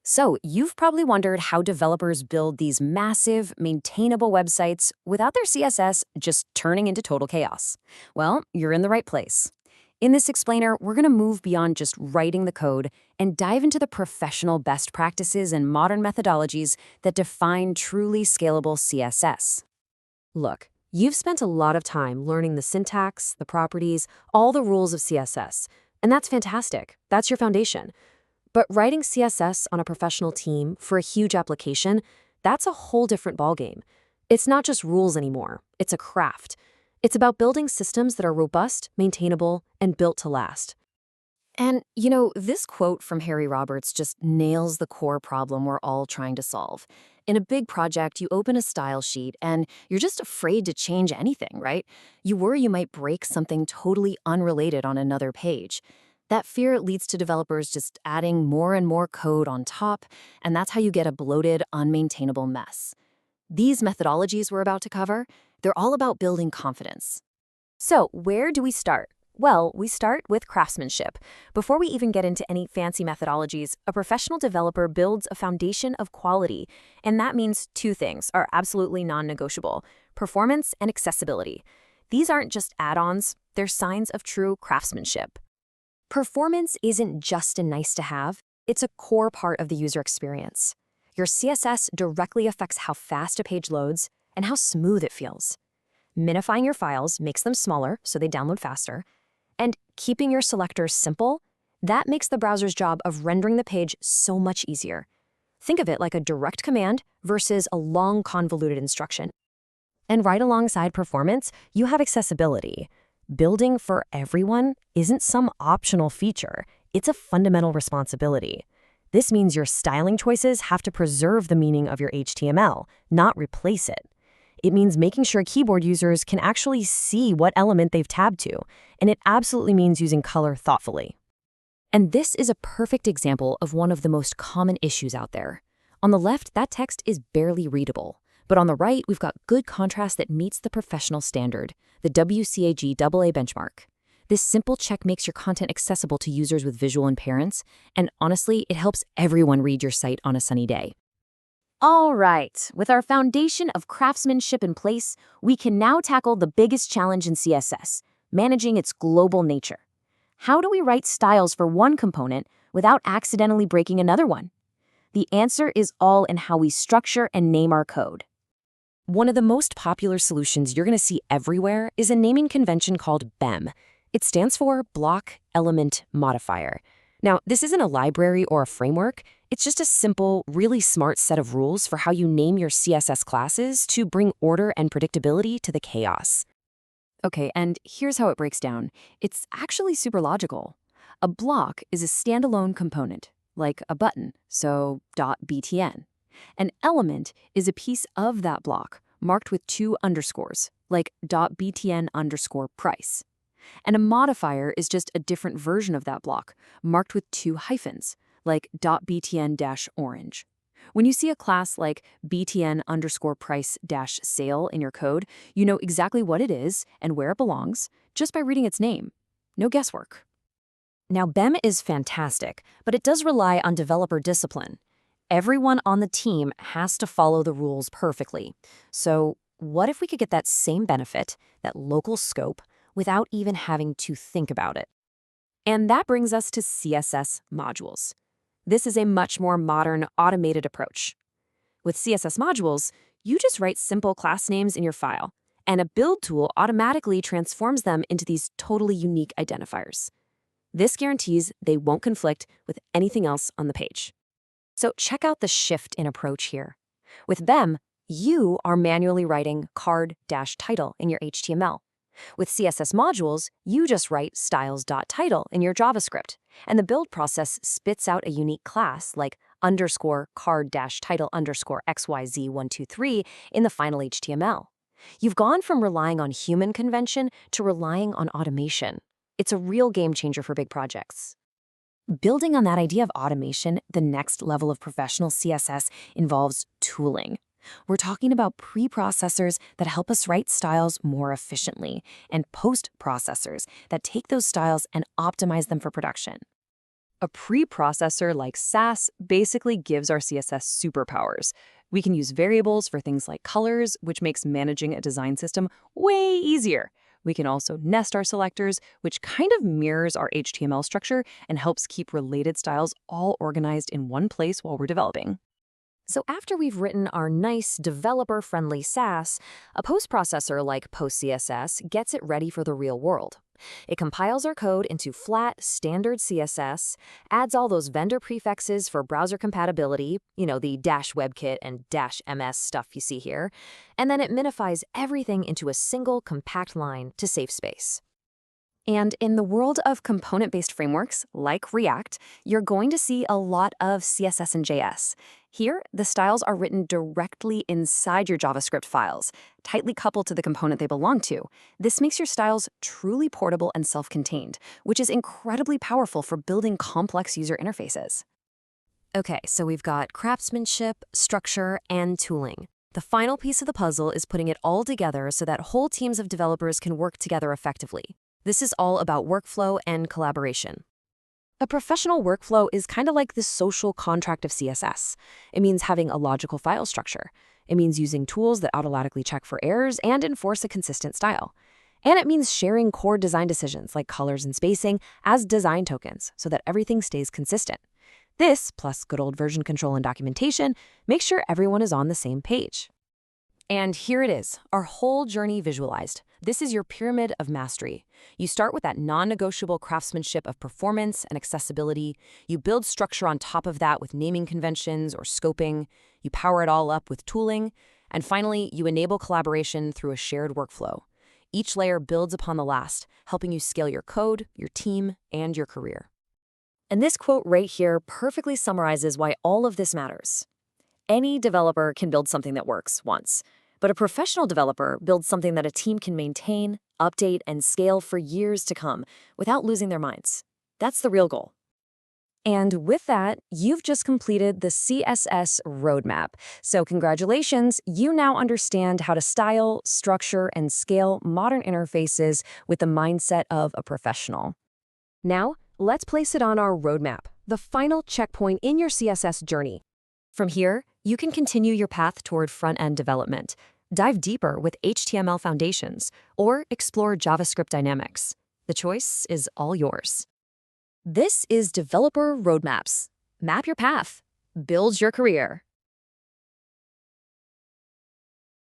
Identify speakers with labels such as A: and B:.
A: So, you've probably wondered how developers build these massive, maintainable websites without their CSS just turning into total chaos. Well, you're in the right place. In this explainer, we're going to move beyond just writing the code and dive into the professional best practices and modern methodologies that define truly scalable CSS. Look, you've spent a lot of time learning the syntax, the properties, all the rules of CSS, and that's fantastic. That's your foundation. But writing CSS on a professional team for a huge application, that's a whole different ballgame. It's not just rules anymore, it's a craft. It's about building systems that are robust, maintainable, and built to last. And, this quote from Harry Roberts just nails the core problem we're all trying to solve. In a big project, you open a style sheet and you're just afraid to change anything, right? You worry you might break something totally unrelated on another page. That fear leads to developers just adding more and more code on top, and that's how you get a bloated, unmaintainable mess. These methodologies we're about to cover, they're all about building confidence. So, where do we start? Well, we start with craftsmanship. Before we even get into any fancy methodologies, a professional developer builds a foundation of quality, and that means two things are absolutely non-negotiable: performance and accessibility. These aren't just add-ons, they're signs of true craftsmanship. Performance isn't just a nice-to-have, it's a core part of the user experience. Your CSS directly affects how fast a page loads and how smooth it feels. Minifying your files makes them smaller so they download faster, and keeping your selectors simple, that makes the browser's job of rendering the page so much easier. Think of it like a direct command versus a long convoluted instruction. And right alongside performance, you have accessibility. Building for everyone isn't some optional feature, it's a fundamental responsibility. This means your styling choices have to preserve the meaning of your HTML, not replace it. It means making sure keyboard users can actually see what element they've tabbed to, and it absolutely means using color thoughtfully. And this is a perfect example of one of the most common issues out there. On the left, that text is barely readable. But on the right, we've got good contrast that meets the professional standard, the WCAG AA benchmark. This simple check makes your content accessible to users with visual impairments, and honestly, it helps everyone read your site on a sunny day. All right, with our foundation of craftsmanship in place, we can now tackle the biggest challenge in CSS, managing its global nature. How do we write styles for one component without accidentally breaking another one? The answer is all in how we structure and name our code. One of the most popular solutions you're going to see everywhere is a naming convention called BEM. It stands for Block Element Modifier. Now, this isn't a library or a framework. It's just a simple, really smart set of rules for how you name your CSS classes to bring order and predictability to the chaos. Okay, and here's how it breaks down. It's actually super logical. A block is a standalone component, like a button, so .btn. An element is a piece of that block marked with two underscores, like .btn_price. And a modifier is just a different version of that block, marked with two hyphens, like .btn-orange. When you see a class like btn_price-sale in your code, you know exactly what it is and where it belongs just by reading its name. No guesswork. Now, BEM is fantastic, but it does rely on developer discipline. Everyone on the team has to follow the rules perfectly. So what if we could get that same benefit, that local scope, without even having to think about it? And that brings us to CSS Modules. This is a much more modern, automated approach. With CSS Modules, you just write simple class names in your file, and a build tool automatically transforms them into these totally unique identifiers. This guarantees they won't conflict with anything else on the page. So check out the shift in approach here. With BEM, you are manually writing card-title in your HTML. With CSS Modules, you just write styles.title in your JavaScript, and the build process spits out a unique class like _card-title_xyz123 in the final HTML. You've gone from relying on human convention to relying on automation. It's a real game changer for big projects. Building on that idea of automation, the next level of professional CSS involves tooling. We're talking about preprocessors that help us write styles more efficiently, and post-processors that take those styles and optimize them for production.
B: A preprocessor like Sass basically gives our CSS superpowers. We can use variables for things like colors, which makes managing a design system way easier. We can also nest our selectors, which kind of mirrors our HTML structure and helps keep related styles all organized in one place while we're developing.
A: So after we've written our nice developer-friendly Sass, a post-processor like PostCSS gets it ready for the real world. It compiles our code into flat, standard CSS, adds all those vendor prefixes for browser compatibility, the -WebKit and -MS stuff you see here, and then it minifies everything into a single compact line to save space. And in the world of component-based frameworks like React, you're going to see a lot of CSS-in-JS. Here, the styles are written directly inside your JavaScript files, tightly coupled to the component they belong to. This makes your styles truly portable and self-contained, which is incredibly powerful for building complex user interfaces. Okay, so we've got craftsmanship, structure, and tooling. The final piece of the puzzle is putting it all together so that whole teams of developers can work together effectively. This is all about workflow and collaboration. A professional workflow is kind of like the social contract of CSS. It means having a logical file structure. It means using tools that automatically check for errors and enforce a consistent style. And it means sharing core design decisions like colors and spacing as design tokens so that everything stays consistent. This, plus good old version control and documentation, makes sure everyone is on the same page. And here it is, our whole journey visualized. This is your pyramid of mastery. You start with that non-negotiable craftsmanship of performance and accessibility. You build structure on top of that with naming conventions or scoping. You power it all up with tooling. And finally, you enable collaboration through a shared workflow. Each layer builds upon the last, helping you scale your code, your team, and your career. And this quote right here perfectly summarizes why all of this matters. Any developer can build something that works once, but a professional developer builds something that a team can maintain, update, and scale for years to come without losing their minds. That's the real goal. And with that, you've just completed the CSS roadmap. So congratulations, you now understand how to style, structure, and scale modern interfaces with the mindset of a professional. Now, let's place it on our roadmap, the final checkpoint in your CSS journey. From here, you can continue your path toward front-end development, dive deeper with HTML foundations, or explore JavaScript dynamics. The choice is all yours. This is Developer Roadmaps. Map your path. Build your career.